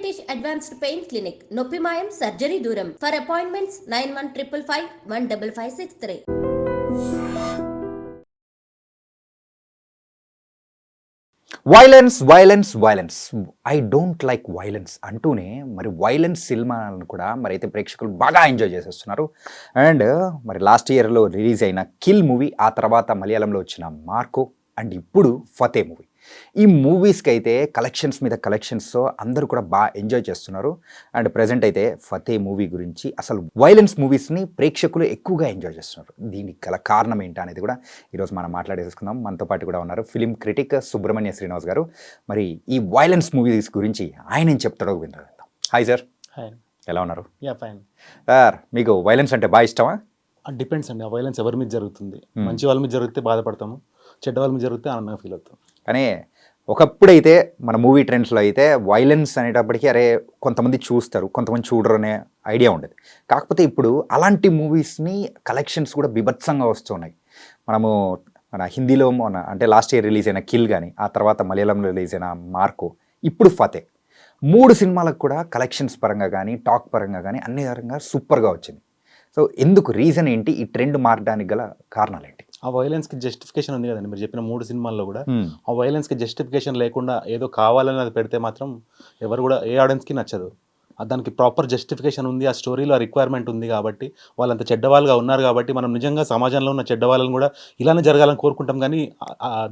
British advanced pain clinic నొప్పి మాయం surgery దూరం for appointments 9155515563. Violence violence violence I don't like violence అంటూనే మరి వైలెన్స్ సినిమాలను కూడా మరి అయితే ప్రేక్షకులు బాగా ఎంజాయ్ చేసేస్తున్నారు. అండ్ మరి లాస్ట్ ఇయర్లో రిలీజ్ అయిన కిల్ మూవీ, ఆ తర్వాత మలయాళంలో వచ్చిన మార్కో, అండ్ ఇప్పుడు ఫతే మూవీ, ఈ మూవీస్కి అయితే కలెక్షన్స్ మీద కలెక్షన్స్తో అందరూ కూడా బాగా ఎంజాయ్ చేస్తున్నారు. అండ్ ప్రజెంట్ అయితే ఫతే మూవీ గురించి, అసలు వైలెన్స్ మూవీస్ని ప్రేక్షకులు ఎక్కువగా ఎంజాయ్ చేస్తున్నారు. దీనికి గల కారణం ఏంటి అనేది కూడా ఈరోజు మనం మాట్లాడేసుకుందాం. మనతో పాటు కూడా ఉన్నారు ఫిలిం క్రిటిక్ సుబ్రహ్మణ్య శ్రీనివాస్ గారు. మరి ఈ వైలెన్స్ మూవీస్ గురించి ఆయన ఏం చెప్తాడో విందాం. Hi sir. హాయ్, ఎలా ఉన్నారు? ఫైన్ సార్, మీకు వైలెన్స్ అంటే బాగా ఇష్టమా? డిపెండ్స్ అండి. ఆ వైలెన్స్ ఎవరి మీద జరుగుతుంది. మంచి వాళ్ళ మీద జరిగితే బాధపడతాము, చెడ్డ వాళ్ళ మీద జరిగితే ఆనందంగా ఫీల్ అవుతాం. కానీ ఒకప్పుడైతే మన మూవీ ట్రెండ్స్లో అయితే వైలెన్స్ అనేటప్పటికీ అరే కొంతమంది చూస్తారు, కొంతమంది చూడరు అనే ఐడియా ఉండేది. కాకపోతే ఇప్పుడు అలాంటి మూవీస్ని కలెక్షన్స్ కూడా బీభత్సంగా వస్తున్నాయి. మన హిందీలో అంటే లాస్ట్ ఇయర్ రిలీజ్ అయిన కిల్ కానీ, ఆ తర్వాత మలయాళంలో రిలీజ్ అయిన మార్కో, ఇప్పుడు ఫతే, 3 సినిమాలకు కూడా కలెక్షన్స్ పరంగా కానీ టాక్ పరంగా కానీ అన్ని పరంగా సూపర్గా వచ్చింది. సో ఎందుకు, రీజన్ ఏంటి? ఈ ట్రెండ్ మారడానికి గల కారణాలు ఏంటి? ఆ వైలెన్స్కి జస్టిఫికేషన్ ఉంది కదండి. మీరు చెప్పిన 3 సినిమాల్లో కూడా ఆ వైలెన్స్కి జస్టిఫికేషన్ లేకుండా ఏదో కావాలని అది పెడితే మాత్రం ఎవరు కూడా ఏ ఆడియన్స్కి నచ్చదు. దానికి ప్రాపర్ జస్టిఫికేషన్ ఉంది, ఆ స్టోరీలో ఆ రిక్వైర్మెంట్ ఉంది కాబట్టి, వాళ్ళంత చెడ్డవాళ్ళుగా ఉన్నారు కాబట్టి మనం నిజంగా సమాజంలో ఉన్న చెడ్డవాళ్ళని కూడా ఇలానే జరగాలని కోరుకుంటాం. కానీ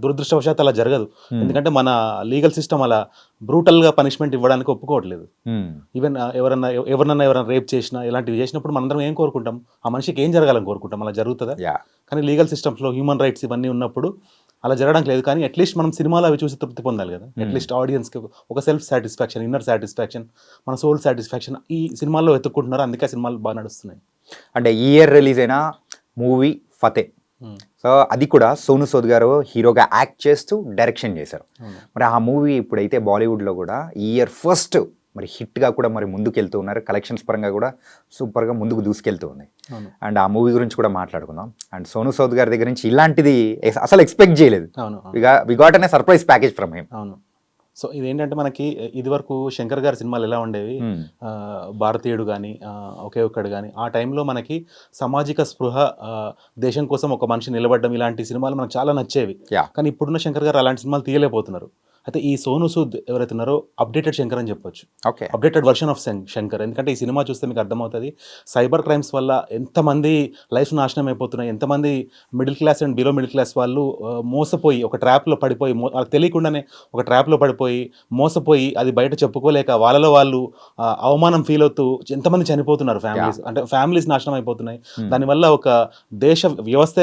దురదృష్టవశాత్తు అలా జరగదు. ఎందుకంటే మన లీగల్ సిస్టమ్ అలా బ్రూటల్గా పనిష్మెంట్ ఇవ్వడానికి ఒప్పుకోవట్లేదు. ఈవెన్ ఎవరన్నా రేప్ చేసినా ఇలాంటివి చేసినప్పుడు మనందరం ఏం కోరుకుంటాం? ఆ మనిషికి ఏం జరగాలని కోరుకుంటాం. అలా జరుగుతుందా? కానీ లీగల్ సిస్టమ్స్లో హ్యూమన్ రైట్స్ ఇవన్నీ ఉన్నప్పుడు అలా జరగడానికి లేదు. కానీ అట్లీస్ట్ మనం సినిమాలో అవి చూసి తృప్తి పొందాలి కదా. అట్లీస్ట్ ఆడియన్స్కి ఒక సెల్ఫ్ సాటిస్ఫాక్షన్, ఇన్నర్ సాటిస్ఫాక్షన్, మన సోల్ సాటిస్ఫాక్షన్ ఈ సినిమాల్లో వెతుక్కుంటున్నారు. అందుకే సినిమాలు బాగా నడుస్తున్నాయి. అంటే ఈ ఇయర్ రిలీజ్ అయిన మూవీ ఫతే, సో అది కూడా సోను సూద్ గారు హీరోగా యాక్ట్ చేస్తూ డైరెక్షన్ చేశారు. మరి ఆ మూవీ ఇప్పుడైతే బాలీవుడ్లో కూడా ఈ ఇయర్ ఫస్ట్ మరి హిట్గా కూడా మరి ముందుకు వెళ్తూ ఉన్నారు. కలెక్షన్స్ పరంగా కూడా సూపర్గా ముందుకు దూసుకెళ్తూ ఉన్నాయి. అండ్ ఆ మూవీ గురించి కూడా మాట్లాడుకుందాం. అండ్ సోను సూద్ గారి దగ్గర నుంచి ఇలాంటిది అసలు ఎక్స్పెక్ట్ చేయలేదు. We got an surprise package from him. అవును. సో ఇదేంటంటే మనకి ఇదివరకు శంకర్ గారి సినిమాలు ఎలా ఉండేవి, భారతీయుడు కానీ ఒకే ఒక్కడు కానీ, ఆ టైంలో మనకి సామాజిక స్పృహ, దేశం కోసం ఒక మనిషి నిలబడడం, ఇలాంటి సినిమాలు మనకు చాలా నచ్చేవి. కానీ ఇప్పుడున్న శంకర్ గారు అలాంటి సినిమాలు తీయలేకపోతున్నారు. అయితే ఈ సోను సూద్ ఎవరైతే ఉన్నారో అప్డేటెడ్ శంకర్ అని చెప్పొచ్చు. Updated version of Shankar. ఎందుకంటే ఈ సినిమా చూస్తే మీకు అర్థమవుతుంది సైబర్ క్రైమ్స్ వల్ల ఎంతమంది లైఫ్ నాశనం అయిపోతున్నాయి, ఎంతమంది middle class and below middle class వాళ్ళు మోసపోయి ఒక ట్రాప్లో పడిపోయి, తెలియకుండానే ఒక ట్రాప్లో పడిపోయి మోసపోయి అది బయట చెప్పుకోలేక వాళ్ళలో వాళ్ళు అవమానం ఫీల్ అవుతూ ఎంతమంది చనిపోతున్నారు. ఫ్యామిలీస్ నాశనం అయిపోతున్నాయి. దానివల్ల ఒక దేశ వ్యవస్థ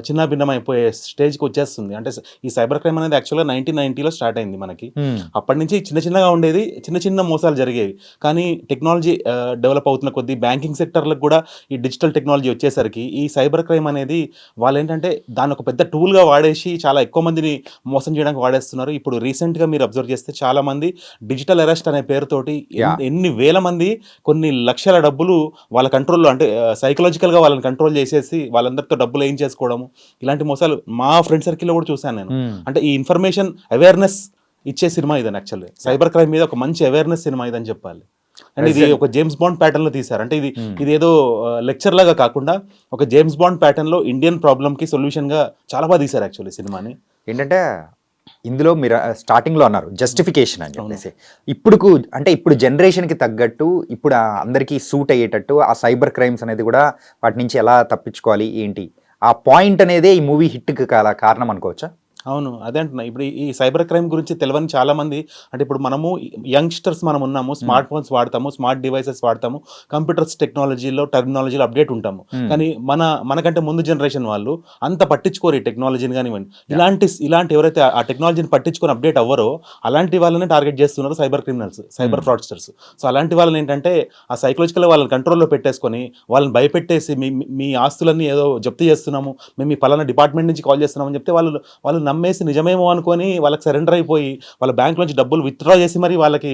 చిన్నాభిన్నం అయిపోయే స్టేజ్కి వచ్చేస్తుంది. అంటే ఈ సైబర్ క్రైమ్ అనేది యాక్చువల్గా 1990లో స్టార్ట్ అయింది మనకి. అప్పటి నుంచి చిన్నగా ఉండేది, చిన్న మోసాలు జరిగేవి. కానీ టెక్నాలజీ డెవలప్ అవుతున్న కొద్దీ బ్యాంకింగ్ సెక్టర్లకు కూడా ఈ డిజిటల్ టెక్నాలజీ వచ్చేసరికి ఈ సైబర్ క్రైమ్ అనేది వాళ్ళు ఏంటంటే దాన్ని ఒక పెద్ద టూల్గా వాడేసి చాలా ఎక్కువ మందిని మోసం చేయడానికి వాడేస్తున్నారు. ఇప్పుడు రీసెంట్గా మీరు అబ్జర్వ్ చేస్తే చాలా మంది డిజిటల్ అరెస్ట్ అనే పేరుతోటి ఎన్ని వేల మంది కొన్ని లక్షల డబ్బులు వాళ్ళ కంట్రోల్లో, అంటే సైకలాజికల్గా వాళ్ళని కంట్రోల్ చేసేసి వాళ్ళందరితో డబ్బులు ఏం చేసుకోవడము, ఇలాంటి మోసాలు మా ఫ్రెండ్ సర్కిల్లో కూడా చూశాను నేను. అంటే ఈ ఇన్ఫర్మేషన్ అవేర్నెస్ ఇచ్చే సినిమా ఇదని, యాక్చువల్లీ సైబర్ క్రైమ్ మీద ఒక మంచి అవేర్నెస్ సినిమా ఇదని చెప్పాలి. అండ్ ఇది ఒక జేమ్స్ బాండ్ ప్యాటర్న్ లో తీశారు. అంటే ఇది ఏదో లెక్చర్ లాగా కాకుండా ఒక జేమ్స్ బాండ్ ప్యాటర్న్ లో ఇండియన్ ప్రాబ్లమ్ కి సొల్యూషన్ గా చాలా బాగా తీశారు యాక్చువల్లీ సినిమాని. ఏంటంటే ఇందులో మీరు స్టార్టింగ్లో అన్నారు జస్టిఫికేషన్ అని చెప్పేసి, ఇప్పుడు జనరేషన్కి తగ్గట్టు ఇప్పుడు అందరికీ సూట్ అయ్యేటట్టు ఆ సైబర్ క్రైమ్స్ అనేది కూడా వాటి నుంచి ఎలా తప్పించుకోవాలి ఏంటి, ఆ పాయింట్ అనేదే ఈ మూవీ హిట్కి కారణం అనుకోవచ్చా? అవును, అదే అంటున్నా. ఇప్పుడు ఈ సైబర్ క్రైమ్ గురించి తెలియని చాలా మంది, అంటే ఇప్పుడు మనము యంగ్స్టర్స్ మనం ఉన్నాము, స్మార్ట్ ఫోన్స్ వాడతాము, స్మార్ట్ డివైసెస్ వాడతాము, కంప్యూటర్స్ టెక్నాలజీలో టెర్మినాలజీలో అప్డేట్ ఉంటాము. కానీ మనకంటే ముందు జనరేషన్ వాళ్ళు అంత పట్టించుకోరు ఈ టెక్నాలజీని కానివ్వండి. ఇలాంటి ఎవరైతే ఆ టెక్నాలజీని పట్టించుకొని అప్డేట్ అవ్వరో అలాంటి వాళ్ళని టార్గెట్ చేస్తున్నారు cyber criminals, cyber fraudsters. So అలాంటి వాళ్ళని ఏంటంటే ఆ సైకలాజికల్గా వాళ్ళని కంట్రోల్లో పెట్టేసుకొని వాళ్ళని భయపెట్టేసి మీ ఆస్తులన్నీ ఏదో జప్తు చేస్తున్నాము, మేము మీ పలానా డిపార్ట్మెంట్ నుంచి కాల్ చేస్తున్నామని చెప్తే వాళ్ళు నమ్మేసి నిజమేమో అనుకొని వాళ్ళకి సరెండర్ అయిపోయి వాళ్ళ బ్యాంక్ నుంచి డబ్బులు విత్డ్రా చేసి మరి వాళ్ళకి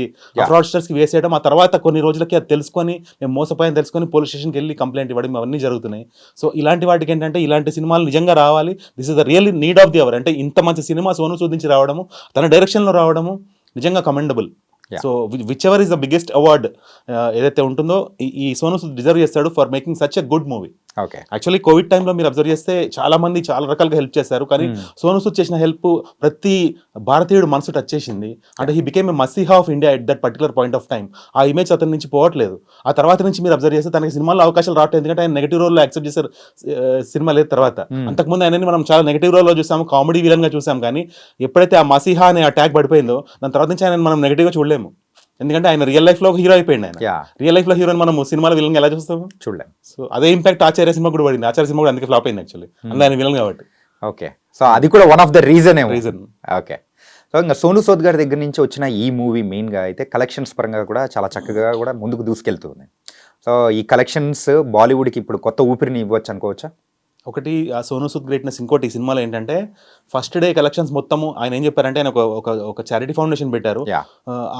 ఫ్రాడ్స్టర్స్కి వేసేయడం, ఆ తర్వాత కొన్ని రోజులకి అది తెలుసుకొని మేము మోసపోయాని తెలుసుకొని పోలీస్ స్టేషన్కి వెళ్ళి కంప్లైంట్ ఇవ్వడం, అవన్నీ జరుగుతున్నాయి. సో ఇలాంటి వాటికి ఏంటంటే ఇలాంటి సినిమాలు నిజంగా రావాలి. This is the really need of the hour. అంటే ఇంత మంచి సినిమా సోను సూద్ నుంచి రావడము, తన డైరెక్షన్లో రావడము నిజంగా commendable. So which ever is the biggest award ఏదైతే ఉంటుందో ఈ సోనూ సూద్ డిజర్వ్ చేస్తాడు for making such a good movie. Okay. Actually Covid టైంలో మీరు అబ్జర్వ్ చేస్తే చాలా మంది చాలా రకాలుగా హెల్ప్ చేశారు, కానీ సోనూ సూద్ చేసిన హెల్ప్ ప్రతి భారతీయుడు మనసు టచ్ చేసింది. అంటే he became a Masiha of India at that particular point of time. ఆ ఇమేజ్ అతని నుంచి పోవట్లేదు. ఆ తర్వాత నుంచి మీరు అబ్జర్వ్ చేస్తే తనకి సినిమాలో అవకాశాలు రావట్లేదు, ఎందుకంటే ఆయన నెగిటివ్ రోల్లో యాక్సెప్ట్ చేశారు సినిమా లేదు తర్వాత. అంతకుముందు ఆయనని మనం చాలా నెగిటివ్ రోల్లో చూసాము, కామెడీ విలన్ గా చూసాం, కానీ ఎప్పుడైతే ఆ మసీహా అనే అటాక్ పడిపోయిందో దాని తర్వాత నుంచి ఆయన మనం నెగిటివ్ గా చూడలేము, ఎందుకంటే ఆయన రియల్ లైఫ్ లో హీరో అయిపోయింది. ఆయన రియల్ లైఫ్ లో హీరోని మనం సినిమాలో విలన్ ఎలా చూస్తాము, చూడలేము. సో అదే ఇంపాక్ట్ ఆచార్య సినిమా కూడా పడింది. ఆచార్య సినిమా కూడా అందుకే ఫ్లాప్ అయింది యాక్చువల్లీ, అందులో ఆయన విలన్ కాబట్టి. ఓకే. సో అది కూడా one of the reason. Okay. So ఇంకా సోనూ సూద్ గారి దగ్గర నుంచి వచ్చిన ఈ మూవీ మెయిన్గా అయితే కలెక్షన్స్ పరంగా కూడా చాలా చక్కగా కూడా ముందుకు దూసుకెళ్తుంది. సో ఈ కలెక్షన్స్ బాలీవుడ్కి ఇప్పుడు కొత్త ఊపిరిని ఇవ్వచ్చు అనుకోవచ్చా? ఒకటి ఆ సోనూ సూద్ గ్రేట్నెస్. ఇంకోటి ఈ సినిమాలో ఏంటంటే ఫస్ట్ డే కలెక్షన్స్ మొత్తము ఆయన ఏం చెప్పారంటే ఆయన ఒక చారిటీ ఫౌండేషన్ పెట్టారు.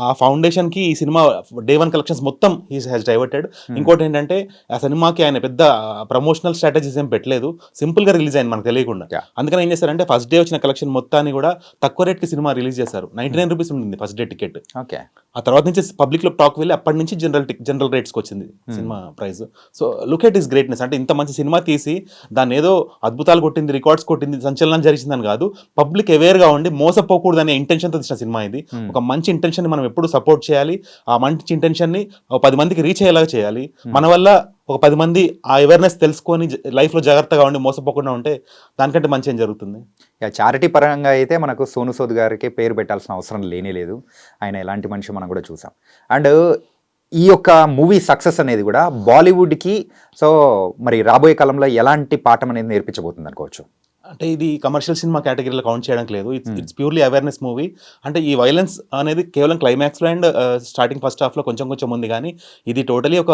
ఆ ఫౌండేషన్ కి ఈ సినిమా డే 1 కలెక్షన్స్ మొత్తం హీ హ్యాస్ డైవర్టెడ్. ఇంకోటి ఏంటంటే ఆ సినిమాకి ఆయన పెద్ద ప్రమోషనల్ స్ట్రాటజీస్ ఏం పెట్టలేదు, సింపుల్ గా రిలీజ్ అయింది మనకు తెలియకుండా. అందుకని ఏం చేశారంటే ఫస్ట్ డే వచ్చిన కలెక్షన్ మొత్తాన్ని కూడా తక్కువ రేట్ కి సినిమా రిలీజ్ చేశారు. 99 రూపీస్ ఉంటుంది ఫస్ట్ డే టికెట్. ఆ తర్వాత నుంచి పబ్లిక్ లో టాక్ వెళ్ళి అప్పటి నుంచి జనరల్ రేట్స్కి వచ్చింది cinema price. So look at is greatness. అంటే ఇంత మంచి సినిమా తీసి దాన్ని ఏదో అద్భుతాలు కొట్టింది, రికార్డ్స్ కొట్టింది, సంచలనం జరిగిందని కాదు, పబ్లిక్ అవేర్ గా ఉండి మోసపోకూడదు అనే ఇంటెన్షన్ తో తీసిన సినిమా ఇది. ఒక మంచి ఇంటెన్షన్ ని మనం ఎప్పుడు సపోర్ట్ చేయాలి, ఆ మంచి ఇంటెన్షన్ ని 10 మందికి రీచ్ అయ్యేలాగా చేయాలి. మన వల్ల ఒక 10 మంది ఆ అవేర్నెస్ తెలుసుకొని లైఫ్ లో జాగ్రత్తగా ఉండి మోసపోకుండా ఉంటే దానికంటే మంచి ఏం జరుగుతుంది. చారిటీ పరంగా అయితే మనకు సోనూ సూద్ గారికి పేరు పెట్టాల్సిన అవసరం లేనే లేదు. ఆయన ఎలాంటి మనిషి మనం కూడా చూసాం. అండ్ ఈ యొక్క మూవీ సక్సెస్ అనేది కూడా బాలీవుడ్కి సో మరి రాబోయే కాలంలో ఎలాంటి పాఠం అనేది నేర్పించబోతుంది అనుకోవచ్చు? అంటే ఇది కమర్షియల్ సినిమా కేటగిరీలో కౌంట్ చేయడానికి లేదు. It's purely awareness movie. అంటే ఈ వైలెన్స్ అనేది కేవలం క్లైమాక్స్లో అండ్ స్టార్టింగ్ ఫస్ట్ హాఫ్లో కొంచెం ఉంది, కానీ ఇది టోటలీ ఒక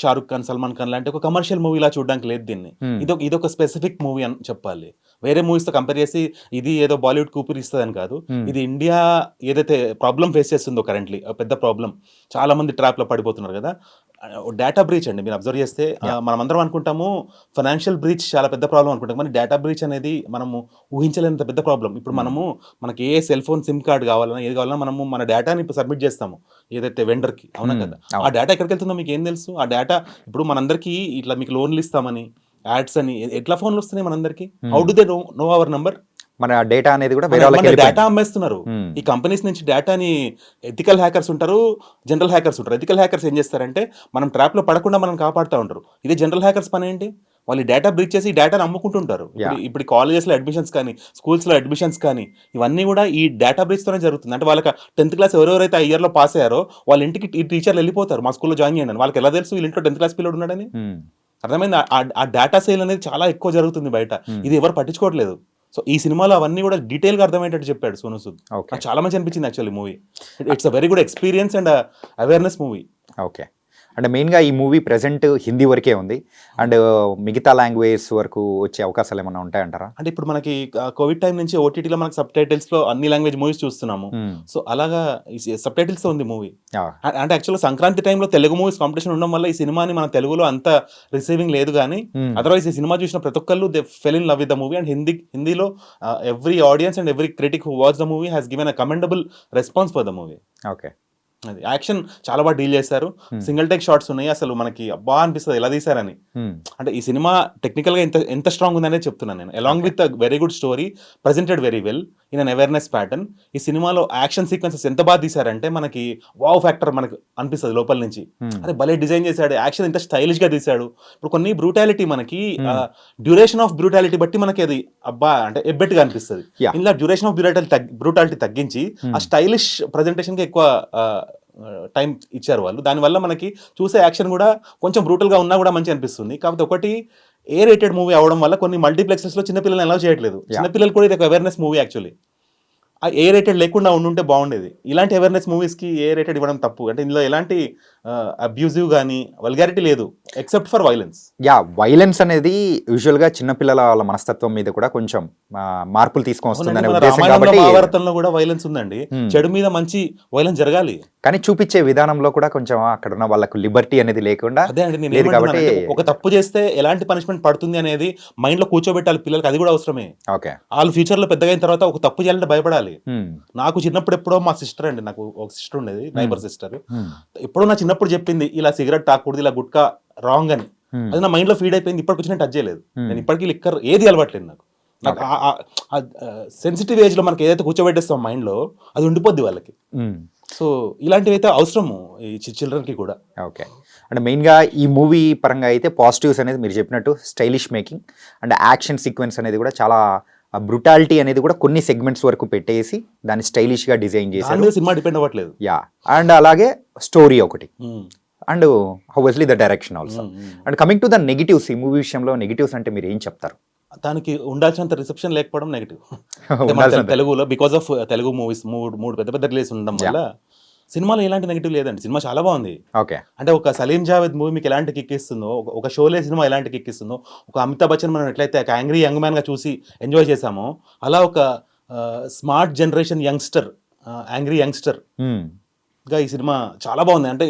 షారుఖ్ ఖాన్, సల్మాన్ ఖాన్ లాంటి ఒక కమర్షియల్ మూవీలా చూడడానికి లేదు దీన్ని. ఇదొక స్పెసిఫిక్ మూవీ అని చెప్పాలి. వేరే మూవీస్తో కంపేర్ చేసి ఇది ఏదో బాలీవుడ్ కూపిరి ఇస్తుందని కాదు. ఇది ఇండియా ఏదైతే ప్రాబ్లం ఫేస్ చేస్తుందో కరెంట్లీ పెద్ద ప్రాబ్లం, చాలా మంది ట్రాప్లో పడిపోతున్నారు కదా. డేటా బ్రీచ్ అండి. మీరు అబ్జర్వ్ చేస్తే మనమందరం అనుకుంటాము ఫైనాన్షియల్ బ్రీచ్ చాలా పెద్ద ప్రాబ్లం అనుకుంటాం, కానీ డేటా బ్రీచ్ అనేది మనము ఊహించలేనంత పెద్ద ప్రాబ్లం. ఇప్పుడు మనకి ఏ సెల్ ఫోన్ సిమ్ కార్డ్ కావాలన్నా ఏది కావాలన్నా మనము మన డేటాని ఇప్పుడు సబ్మిట్ చేస్తాము ఏదైతే వెండర్కి, అవునా కదా. ఆ డేటా ఎక్కడికి వెళ్తుందో మీకు ఏం తెలుసు? ఆ డేటా ఇప్పుడు మనందరికీ ఇట్లా మీకు లోన్లు ఇస్తామని యాడ్స్ అని ఎట్లా ఫోన్లు వస్తున్నాయి మనందరికీ? How do they know hour number? మన డేటా అనేది కూడా డేటా అమ్మేస్తున్నారు. ఈ కంపెనీస్ నుంచి డేటాని ఎథికల్ హ్యాకర్స్ ఉంటారు, జనరల్ హ్యాకర్స్ ఉంటారు. ఎథికల్ హ్యాకర్స్ ఏం చేస్తారంటే మనం ట్రాప్ లో పడకుండా మనం కాపాడుతూ ఉంటారు. ఇదే జనరల్ హ్యాకర్స్ పని ఏంటి? వాళ్ళు డేటా బ్రీచ్ చేసి డేటాను అమ్ముకుంటుంటారు. ఇప్పుడు కాలేజెస్లో అడ్మిషన్స్ కానీ, స్కూల్స్లో అడ్మిషన్స్ కానీ ఇవన్నీ కూడా ఈ డేటా బ్రీచ్ తోనే జరుగుతుంది. అంటే వాళ్ళకి 10th క్లాస్ ఎవరెవరైతే ఆ ఇయర్లో పాస్ అయ్యారో వాళ్ళ ఇంటికి ఈ టీచర్లు వెళ్ళిపోతారు, మా స్కూల్లో జాయిన్ చేయండి. వాళ్ళకి ఎలా తెలుసు వీళ్ళ ఇంట్లో 10th క్లాస్ పిల్లడు ఉన్నాడని? అర్థమైంది? ఆ డేటా సేల్ అనేది చాలా ఎక్కువ జరుగుతుంది బయట. ఇది ఎవరు పట్టించుకోవట్లేదు. సో ఈ సినిమాలో అవన్నీ కూడా డీటెయిల్గా అర్థమయ్యేటట్టు చెప్పాడు సోనూ సూద్. నాకు చాలా మంచి అనిపించింది actually movie. It's a very good experience and awareness movie. Okay. అంటే మెయిన్గా ఈ మూవీ ప్రెజెంట్ హిందీ వరకే ఉంది, అండ్ మిగతా లాంగ్వేజ్ వరకు వచ్చే అవకాశాలు ఏమైనా ఉంటాయంటారా? అంటే ఇప్పుడు మనకి కోవిడ్ టైం నుంచి ఓటీటీలో మనకి సబ్ టైటిల్స్లో అన్ని లాంగ్వేజ్ మూవీస్ చూస్తున్నాము. సో అలాగా సబ్ టైటిల్స్తో ఉంది మూవీ. అంటే యాక్చువల్గా సంక్రాంతి టైంలో తెలుగు మూవీస్ కాంపిటీషన్ ఉండడం వల్ల ఈ సినిమాని మన తెలుగులో అంత రిసీవింగ్ లేదు, కానీ అదర్వైజ్ ఈ సినిమా చూసిన ప్రతి ఒక్కళ్ళు they fell in love with the movie. And హిందీలో every audience and every critic who watch the movie has given a commendable response for the movie. Okay. అది యాక్షన్ చాలా బాగా డీల్ చేశారు. సింగిల్ టేక్ షాట్స్ ఉన్నాయి, అసలు మనకి అబ్బా అనిపిస్తుంది ఎలా తీశారని. అంటే ఈ సినిమా టెక్నికల్ గా ఎంత స్ట్రాంగ్ ఉందనే చెప్తున్నాను నేను. Along with very good story presented very well in an awareness pattern. ఈ సినిమాలో యాక్షన్ సీక్వెన్సెస్ ఎంత బాగా తీశారంటే మనకి వావ్ ఫ్యాక్టర్ మనకు అనిపిస్తుంది లోపల నుంచి. అరే భలే డిజైన్ చేశాడు, యాక్షన్ ఎంత స్టైలిష్ గా తీశాడు. ఇప్పుడు కొన్ని బ్రూటాలిటీ మనకి డ్యూరేషన్ ఆఫ్ బ్రూటాలిటీ బట్టి మనకి అది అబ్బా అంటే ఎబ్బెట్టుగా అనిపిస్తుంది. ఇలా డ్యూరేషన్ ఆఫ్ బ్రూటాలిటీ తగ్గించి ఆ స్టైలిష్ ప్రెజెంటేషన్ కి ఎక్కువ టైం ఇచ్చారు వాళ్ళు. దానివల్ల మనకి చూసే యాక్షన్ కూడా కొంచెం బ్రూటల్గా ఉన్నా కూడా మంచి అనిపిస్తుంది. కాకపోతే ఒకటి ఏ రేటెడ్ మూవీ అవడం వల్ల కొన్ని మల్టీప్లెక్సెస్లో చిన్నపిల్లల్ని అలౌ చేయట్లేదు. చిన్నపిల్లలు కూడా ఇది ఒక అవేర్నెస్ మూవీ యాక్చువల్లీ. ఆ ఏ రేటెడ్ లేకుండా ఉండుంటే బాగుండేది. ఇలాంటి అవేర్నెస్ మూవీస్కి ఏ రేటెడ్ ఇవ్వడం తప్పు. అంటే ఇందులో ఎలాంటి అబ్యూజివ్ కానీ వల్గారిటీ లేదు except for violence. Yeah, violence అనేది యూజువల్గా చిన్నపిల్లల వాళ్ళ మనస్తత్వం మీద కూడా కొంచెం మార్పులు తీసుకొని వస్తుందనే ఉద్దేశం కాబట్టి. మహాభారతంలో కూడా వైలెన్స్ ఉందండి, చెడు మీద మంచి వైలెన్స్ జరగాలి, కానీ చూపించే విధానంలో కూడా కొంచెం అక్కడ ఉన్న వాళ్ళకు లిబర్టీ అనేది లేకుండా అదే అండి నేను లేదు కాబట్టి ఒక తప్పు చేస్తే ఎలాంటి పనిష్మెంట్ పడుతుంది అనేది మైండ్ లో కూర్చోబెట్టాలి పిల్లలకి, అది కూడా అవసరమే. ఓకే, వాళ్ళు ఫ్యూచర్ లో పెద్దగా అయిన తర్వాత ఒక తప్పు చేయాలంటే భయపడాలి. నాకు చిన్నప్పుడు ఎప్పుడో మా సిస్టర్ అండి, నాకు ఒక సిస్టర్ ఉండేది, నైబర్ సిస్టర్, ఎప్పుడో నా చిన్నప్పుడు చెప్పింది ఇలా సిగరెట్ తాకూడదు, ఇలా గుట్కా రాంగ్ అని. అది నా మైండ్ లో ఫీడ్ అయిపోయింది, ఇప్పటికి వచ్చి నేను టచ్ చేయలేదు. నేను ఇప్పటికీ లిక్కర్ ఏది అలవాట్లేదు నాకు. నాకు సెన్సిటివ్ ఏజ్ లో మనకి ఏదైతే కూర్చోబెట్టేస్తాం మైండ్ లో అది ఉండిపోద్ది వాళ్ళకి. సో ఇలాంటివి అయితే అవసరము ఈ చిల్డ్రన్ కి కూడా. ఓకే, అంటే మెయిన్గా ఈ మూవీ పరంగా అయితే పాజిటివ్స్ అనేది మీరు చెప్పినట్టు stylish making and action sequence అనేది కూడా చాలా బ్రుటాలిటీ అనేది కూడా కొన్ని సెగ్మెంట్స్ వరకు పెట్టేసి దాన్ని స్టైలిష్గా డిజైన్ చేశారు. సినిమా డిపెండ్ అవ్వట్లేదు. యా, అండ్ అలాగే స్టోరీ ఒకటి and honestly the direction also. And coming to the negatives, ఈ మూవీ విషయంలో నెగిటివ్స్ అంటే మీరు ఏం చెప్తారు? దానికి ఉండాల్సినంత రిసెప్షన్ లేకపోవడం నెగిటివ్. తెలుగులో బికాస్ ఆఫ్ తెలుగు మూవీస్ మూడు పెద్ద పెద్ద రిలీజ్ ఉండడం వల్ల సినిమాలో ఎలాంటి నెగిటివ్ లేదండి. సినిమా చాలా బాగుంది. ఓకే, అంటే ఒక సలీం జావేద్ మూవీ మీకు ఎలాంటి కిక్ ఇస్తుందో, ఒక షోలే సినిమా ఎలాంటి కిక్ ఇస్తుందో, ఒక అమితాబ్ బచ్చన్ మనం ఎట్లయితే ఒక యాంగ్రీ యంగ్ మ్యాన్ గా చూసి ఎంజాయ్ చేసామో, అలా ఒక smart generation youngster, angry youngster గా ఈ సినిమా చాలా బాగుంది. అంటే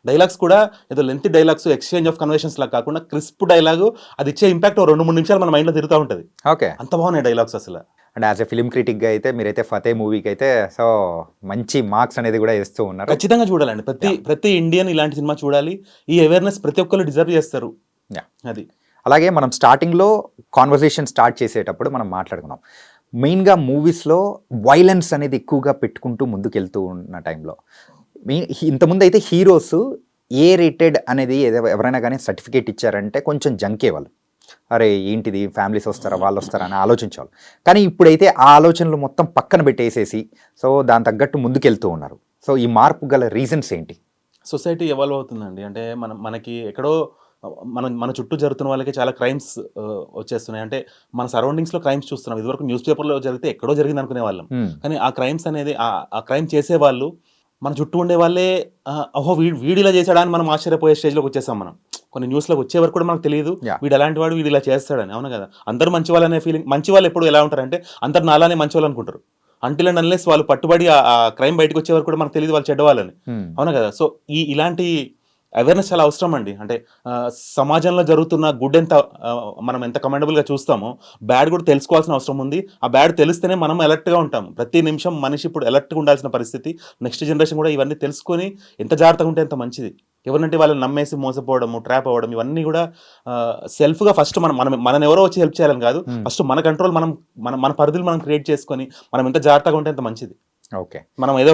డైలాగ్స్ కూడా ఏదో length dialogues exchange of conversations లా కాకుండా క్రిస్ప్ డైలాగ్, అది ఇచ్చే ఇంపాక్ట్ 2-3 నిమిషాలు మన మైండ్ లో తిరుగుతూ ఉంటుంది. ఓకే, అంత బాగున్నాయి డైలాగ్స్ అసలు. అండ్ యాజ్ ఎ ఫిల్మ్ క్రిటిక్గా అయితే మీరైతే ఫతే మూవీకి అయితే సో మంచి మార్క్స్ అనేది కూడా ఇస్తూ ఉన్నారు. ఖచ్చితంగా చూడాలండి, ప్రతి ఇండియన్ ఇలాంటి సినిమా చూడాలి. ఈ అవేర్నెస్ ప్రతి ఒక్కరు డిజర్వ్ చేస్తారు. అది అలాగే మనం స్టార్టింగ్లో కాన్వర్సేషన్ స్టార్ట్ చేసేటప్పుడు మనం మాట్లాడుకున్నాం, మెయిన్గా మూవీస్లో వైలెన్స్ అనేది ఎక్కువగా పెట్టుకుంటూ ముందుకెళ్తూ ఉన్న టైంలో ఇంతకుముందు అయితే హీరోస్ ఏ రేటెడ్ అనేది ఎవరైనా కానీ సర్టిఫికేట్ ఇచ్చారంటే కొంచెం జంకేవాళ్ళు, అరే ఏంటిది ఫ్యామిలీస్ వస్తారా వాళ్ళు వస్తారా అని ఆలోచించేవాళ్ళు. కానీ ఇప్పుడైతే ఆ ఆలోచనలు మొత్తం పక్కన పెట్టేసేసి సో దాని తగ్గట్టు ముందుకెళ్తూ ఉన్నారు. సో ఈ మార్పు గల రీజన్స్ ఏంటి? సొసైటీ ఎవాల్వ్ అవుతుందండి. అంటే మనకి ఎక్కడో మన చుట్టూ జరుగుతున్న వాళ్ళకి చాలా క్రైమ్స్ వచ్చేస్తున్నాయి. అంటే మన సరౌండింగ్స్లో క్రైమ్స్ చూస్తున్నాం. ఇదివరకు న్యూస్ పేపర్లో జరిగితే ఎక్కడో జరిగింది అనుకునే వాళ్ళం. కానీ ఆ క్రైమ్స్ అనేది ఆ క్రైమ్ చేసేవాళ్ళు మన చుట్టూ ఉండే వాళ్ళే, ఓహో వీడు ఇలా చేశాడా అని మనం ఆశ్చర్యపోయే స్టేజ్లోకి వచ్చేసాం. మనం కొన్ని న్యూస్లోకి వచ్చే వరకు కూడా మనకు తెలియదు వీడు ఎలాంటి వాడు, వీడు ఇలా చేస్తాడని. అవును కదా, అందరూ మంచి వాళ్ళనే ఫీలింగ్. మంచి వాళ్ళు ఎప్పుడు ఎలా ఉంటారంటే అందరు నాలానే మంచి వాళ్ళు అనుకుంటారు. అంటిల్ అండ్ అన్లెస్ వాళ్ళు పట్టుబడి ఆ క్రైమ్ బయటకు వచ్చే వరకు కూడా మనకు తెలియదు వాళ్ళు చెడ్డవాళ్ళని. అవును కదా. సో ఇలాంటి అవేర్నెస్ చాలా అవసరం అండి. అంటే సమాజంలో జరుగుతున్న గుడ్ మనం ఎంత కమెండబుల్గా చూస్తామో బ్యాడ్ కూడా తెలుసుకోవాల్సిన అవసరం ఉంది. ఆ బ్యాడ్ తెలిస్తేనే మనం అలర్ట్గా ఉంటాం. ప్రతి నిమిషం మనిషి ఇప్పుడు అలర్ట్గా ఉండాల్సిన పరిస్థితి. నెక్స్ట్ జనరేషన్ కూడా ఇవన్నీ తెలుసుకొని ఎంత జాగ్రత్తగా ఉంటే ఎంత మంచిది. ఎవరినంటే వాళ్ళని నమ్మేసి మోసపోవడము, ట్రాప్ అవ్వడం, ఇవన్నీ కూడా సెల్ఫ్గా ఫస్ట్ మనం ఎవరో వచ్చి హెల్ప్ చేయాలని కాదు, ఫస్ట్ మన కంట్రోల్ మన పరిధులు మనం క్రియేట్ చేసుకొని మనం ఎంత జాగ్రత్తగా ఉంటే ఎంత మంచిది. ఓకే, మనం ఏదో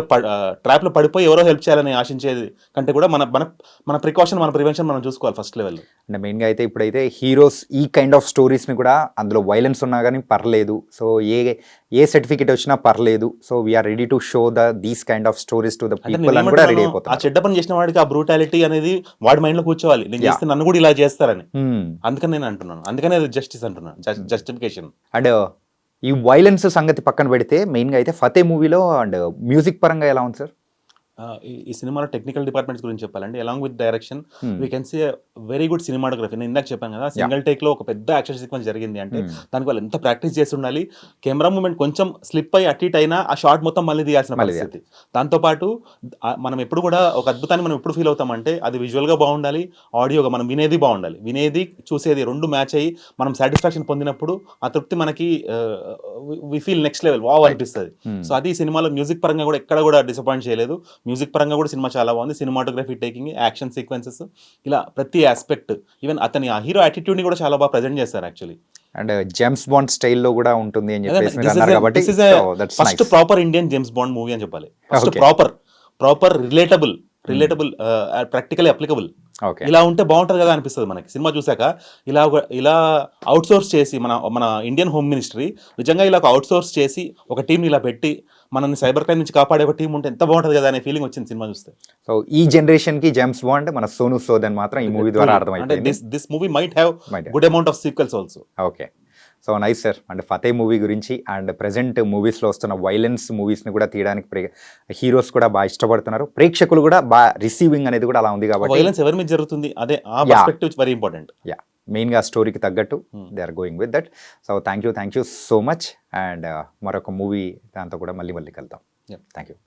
ట్రాప్లో పడిపోయి ఎవరో హెల్ప్ చేయాలని ఆశించేది కంటే కూడా మన ప్రికాషన్, మన ప్రివెన్షన్ మనం చూసుకోవాలి ఫస్ట్ లెవెల్. అంటే మెయిన్గా అయితే ఇప్పుడైతే హీరోస్ ఈ కైండ్ ఆఫ్ స్టోరీస్ని కూడా అందులో వైలెన్స్ ఉన్నా కానీ పర్లేదు, సో ఏ సర్టిఫికేట్ వచ్చినా పర్లేదు, so we're ready to show these kind of stories to the people అని కూడా రెడీ అయిపోతారు. ఆ చెడ్డ పని చేసిన వాడికి ఆ బ్రూటాలిటీ అనేది వాడి మైండ్ లో కూర్చోవాలి, నేను చేస్తే నన్ను కూడా ఇలా చేస్తారని. అందుకని నేను అంటున్నాను, అందుకనే జస్టిస్ అంటున్నాను, జస్టిఫికేషన్. అండ్ ఈ వైలెన్స్ సంగతి పక్కన పెడితే మెయిన్గా అయితే ఫతే మూవీలో అండ్ మ్యూజిక్ పరంగా ఎలా ఉంది సార్? ఈ సినిమాలో టెక్నికల్ డిపార్ట్మెంట్స్ గురించి చెప్పాలంటే along with direction we can see very good cinematography. నేను ఇందాక చెప్పాను కదా, సింగిల్ టేక్ లో ఒక పెద్ద యాక్షన్ సీక్వెన్స్ జరిగింది అంటే దానికి వాళ్ళు ఎంత ప్రాక్టీస్ చేసి ఉండాలి. కెమెరా మూమెంట్ కొంచెం స్లిప్ అయ్యి అటు ఇటు అయినా ఆ షాట్ మొత్తం మళ్ళీ తీయాల్సిన పరిస్థితి. దాంతోపాటు మనం ఎప్పుడు కూడా ఒక అద్భుతాన్ని మనం ఎప్పుడు ఫీల్ అవుతామంటే అది విజువల్గా బాగుండాలి, ఆడియోగా మనం వినేది బాగుండాలి. వినేది చూసేది రెండు మ్యాచ్ అయ్యి మనం సాటిస్ఫాక్షన్ పొందినప్పుడు ఆ తృప్తి మనకి we feel next level wow అనిపిస్తుంది. సో అది ఈ సినిమాలో మ్యూజిక్ పరంగా కూడా ఎక్కడ కూడా డిసప్పాయింట్ చేయలేదు. మ్యూజిక్ పరంగా కూడా సినిమా చాలా బాగుంది. సినిమాటోగ్రఫీ, టేకింగ్, యాక్షన్ సీక్వెన్సెస్, ఇలా ప్రతి ఆస్పెక్ట్, ఈవెన్ అతని ఆ హీరో యాటిట్యూడ్ ని కూడా చాలా బాగా ప్రెజెంట్ చేస్తారు యాక్చువల్లీ. అండ్ జేమ్స్ బాండ్ స్టైల్లో కూడా ఉంటుంది అని చెప్పేసి మీరు అన్నారు కాబట్టి first proper Indian James bond movie అని చెప్పాలి. First proper relatable practically applicable ఇలా ఉంటే బాగుంటుంది కదా అనిపిస్తుంది మనకి సినిమా చూసాక. ఇలా అవుట్ సోర్స్ చేసి మన ఇండియన్ హోమ్ మినిస్ట్రీ నిజంగా ఇలా అవుట్ సోర్స్ చేసి ఒక టీం ఇలా పెట్టి మనల్ని సైబర్ క్రైమ్ నుంచి కాపాడే ఒక టీం ఉంటే ఎంత బాగుంటుంది కదా అనే ఫీలింగ్ వచ్చింది సినిమా చూస్తే. సో ఈ జనరేషన్ కి జేమ్స్ బాండ్ మన సోను సూద్ అని మాత్రం ఈ మూవీ ద్వారా అర్థమైంది. This movie might have good amount of sequels also. Okay, so nice sir. అంటే ఫతే మూవీ గురించి అండ్ ప్రజెంట్ మూవీస్లో వస్తున్న వైలెన్స్ మూవీస్ని కూడా తీయడానికి హీరోస్ కూడా బాగా ఇష్టపడుతున్నారు, ప్రేక్షకులు కూడా బాగా రిసీవింగ్ అనేది కూడా అలా ఉంది కాబట్టి వైలెన్స్ ఎవరి మీద జరుగుతుంది అదే ఆ పర్స్పెక్టివ్ వెరీ ఇంపార్టెంట్. యా, మెయిన్గా స్టోరీకి తగ్గట్టు they are going with that. So thank you so much. And మరొక మూవీ దాంతో కూడా మళ్ళీ కలుద్దాం. Yeah. Thank you.